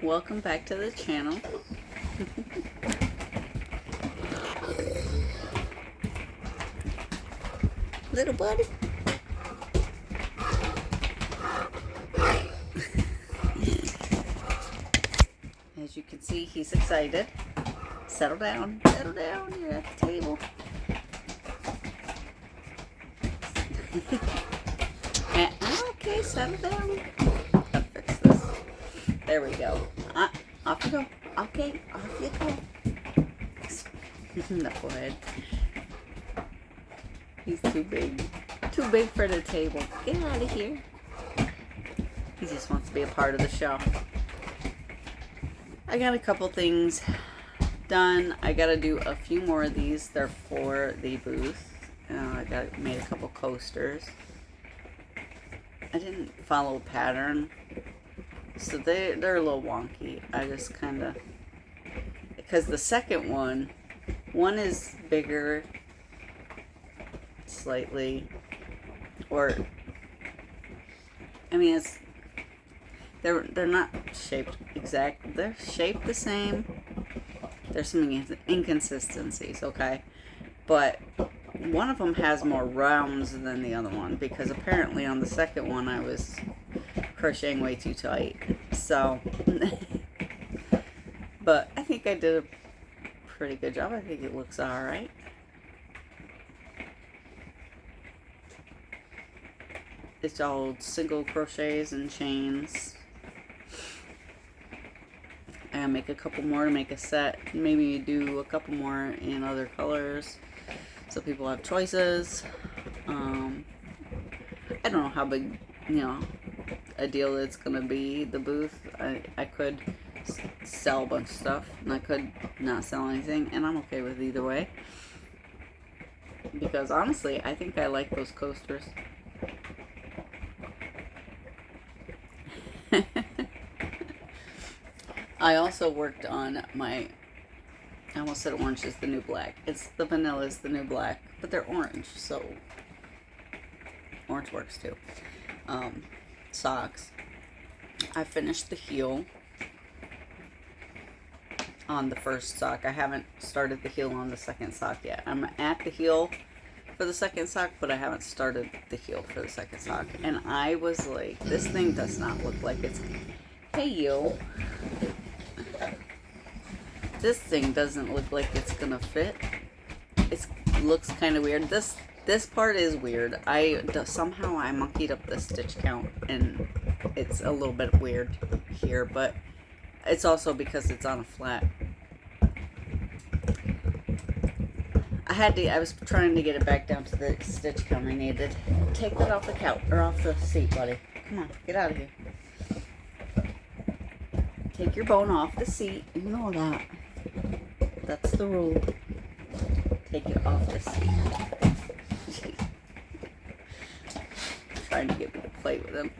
Welcome back to the channel. Little buddy. As you can see, he's excited. Settle down, you're at the table. Okay, settle down. I'll fix this. There we go. Off you go. Okay, off you go. Knucklehead. He's too big. Too big for the table. Get out of here. He just wants to be a part of the show. I got a couple things done. I gotta do a few more of these. They're for the booth. I made a couple coasters. I didn't follow a pattern, so they're a little wonky. I just kind of, because the second one is bigger slightly, or I mean they're not shaped exact. They're shaped the same. There's some inconsistencies, okay, but one of them has more rounds than the other one, because apparently on the second one I was crocheting way too tight. So, but I think I did a pretty good job. I think it looks alright. It's all single crochets and chains. I make a couple more to make a set. Maybe do a couple more in other colors, so people have choices. I don't know how big, a deal it's gonna be, the booth. I could sell a bunch of stuff, and I could not sell anything, and I'm okay with either way. Because honestly, I think I like those coasters. I also worked on my, I almost said orange is the new black. It's the vanilla is the new black, but they're orange, so orange works too. Socks. I finished the heel on the first sock. I haven't started the heel on the second sock yet. I'm at the heel for the second sock, but I haven't started the heel for the second sock. And I was like, this thing does not look like it's, hey you. This thing doesn't look like it's gonna fit. It looks kind of weird. This part is weird. Somehow I monkeyed up the stitch count, and it's a little bit weird here, but it's also because it's on a flat. I was trying to get it back down to the stitch count I needed. Take that off the couch, or off the seat, buddy. Come on, get out of here. Take your bone off the seat. You know that. That's the rule. Take it off the seat. Trying to get me to play with him.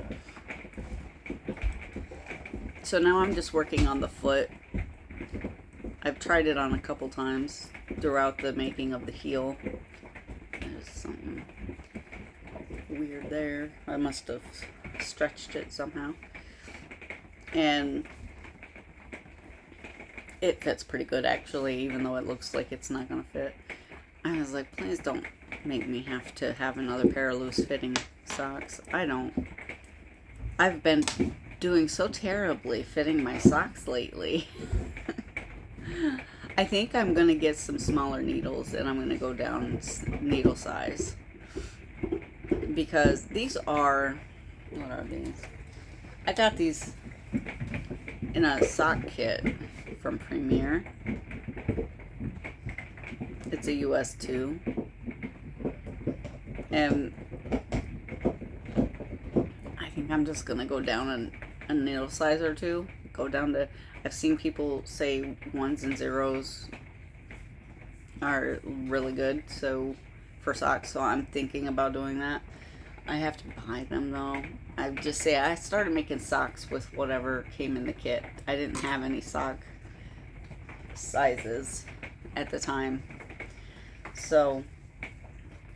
So now I'm just working on the foot. I've tried it on a couple times throughout the making of the heel. There's something weird there. I must have stretched it somehow. And it fits pretty good, actually, even though it looks like it's not going to fit. I was like, please don't make me have to have another pair of loose fitting socks. I've been doing so terribly fitting my socks lately. I think I'm going to get some smaller needles, and I'm going to go down needle size. Because these are, what are these? I got these in a sock kit from Premier. It's a US 2. And I think I'm just going to go down a needle size or two. Go down to, I've seen people say 1s and 0s are really good for socks, so I'm thinking about doing that. I have to buy them though. I started making socks with whatever came in the kit. I didn't have any sock sizes at the time, so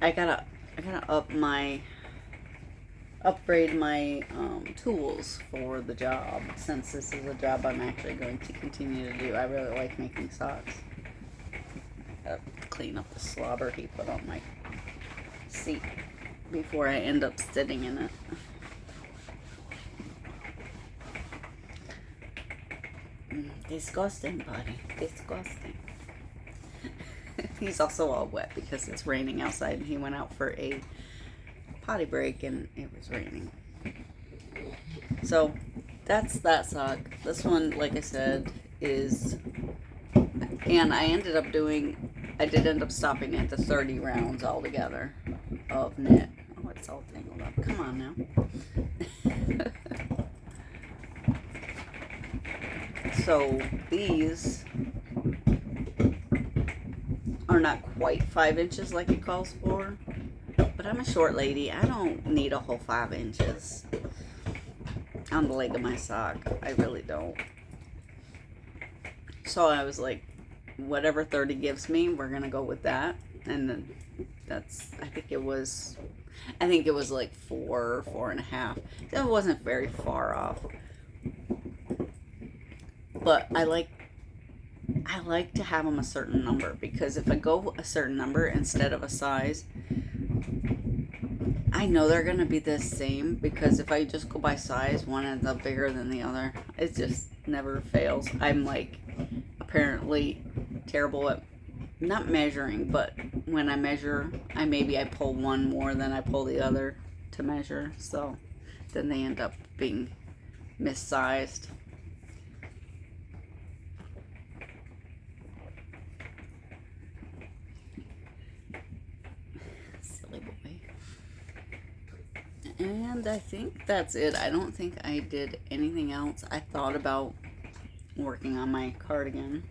I gotta up upgrade my tools for the job, since this is a job I'm actually going to continue to do. I really like making socks. Clean up the slobber he put on my seat before I end up sitting in it. Disgusting, buddy. Disgusting. He's also all wet because it's raining outside, and he went out for a potty break and it was raining. So that's that sock. This one, like I said, is, and I did end up stopping at the 30 rounds altogether of knit. Oh, it's all tangled up. Come on now. So these are not quite 5 inches like it calls for, but I'm a short lady. I don't need a whole 5 inches on the leg of my sock. I really don't. So I was like, whatever 30 gives me, we're gonna go with that. And then that's, I think it was like 4.5. It wasn't very far off. But I like to have them a certain number, because if I go a certain number instead of a size, I know they're going to be the same, because if I just go by size, one ends up bigger than the other. It just never fails. I'm like apparently terrible at not measuring, but when I measure, I pull one more than I pull the other to measure, so then they end up being missized. And I think that's it. I don't think I did anything else. I thought about working on my cardigan.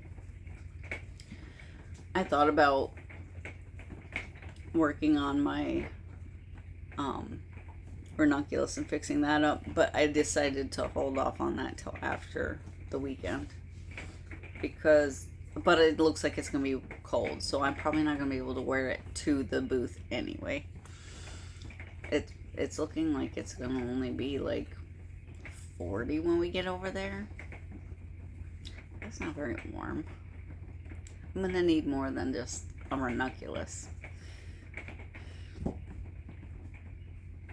I thought about working on my ranunculus and fixing that up, but I decided to hold off on that till after the weekend, but it looks like it's going to be cold, so I'm probably not going to be able to wear it to the booth anyway. It's looking like it's going to only be like 40 when we get over there. That's not very warm. I'm going to need more than just a ranunculus.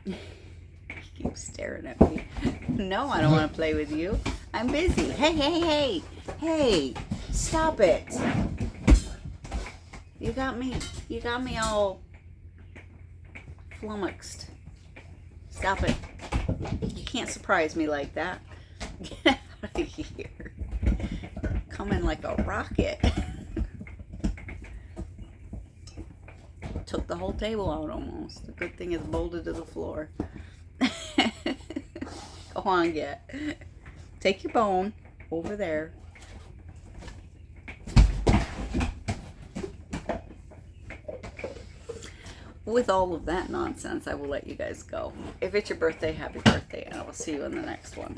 He keeps staring at me. No, I don't want to play with you. I'm busy. Hey. Hey, stop it. You got me all flummoxed. Stop it. You can't surprise me like that. Get out of here. Coming like a rocket. Took the whole table out almost. The good thing it's bolted to the floor. Go on, take your bone over there. With all of that nonsense, I will let you guys go. If it's your birthday, happy birthday, and I will see you in the next one.